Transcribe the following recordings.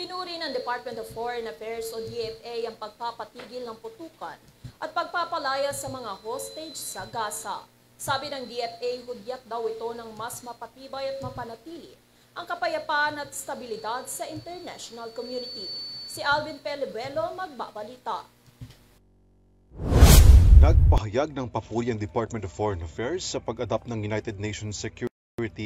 Pinuri ng Department of Foreign Affairs o DFA ang pagpapatigil ng putukan at pagpapalaya sa mga hostage sa Gaza. Sabi ng DFA, hudyat daw ito ng mas mapatibay at mapanatili ang kapayapaan at stabilidad sa international community. Si Alvin Pelibelo magbabalita. Nagpahayag ng papuri ang Department of Foreign Affairs sa pag-adapt ng United Nations Security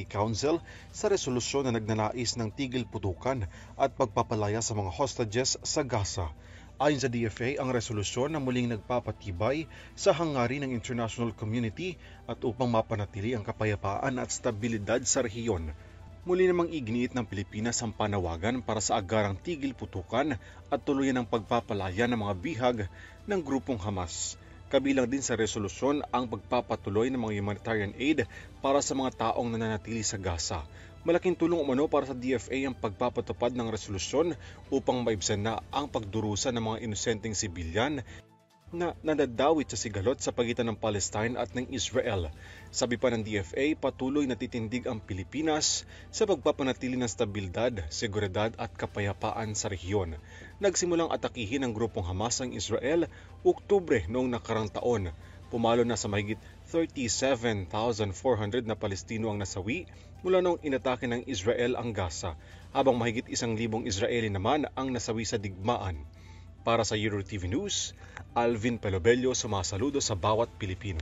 Council sa resolusyon na nagnanais ng tigil putukan at pagpapalaya sa mga hostages sa Gaza. Ayon sa DFA, ang resolusyon na muling nagpapatibay sa hangarin ng international community at upang mapanatili ang kapayapaan at stabilidad sa rehiyon. Muli namang iginiit ng Pilipinas ang panawagan para sa agarang tigil putukan at tuluyan ang pagpapalaya ng mga bihag ng grupong Hamas. Kabilang din sa resolusyon ang pagpapatuloy ng mga humanitarian aid para sa mga taong nananatili sa Gaza. Malaking tulong umano para sa DFA ang pagpapatupad ng resolusyon upang maibsan na ang pagdurusa ng mga inosenteng sibilyan na nadadawit sa sigalot sa pagitan ng Palestine at ng Israel. Sabi pa ng DFA, patuloy na titindig ang Pilipinas sa pagpapanatili ng stabilidad, seguridad at kapayapaan sa rehiyon. Nagsimulang atakihin ng grupong Hamas ang Israel Oktubre noong nakarang taon. Pumalo na sa mahigit 37,400 na Palestino ang nasawi mula noong inatake ng Israel ang Gaza, habang mahigit 1,000 Israeli naman ang nasawi sa digmaan. Para sa EuroTV News, Alvin Pelobello sumasaludo sa bawat Pilipino.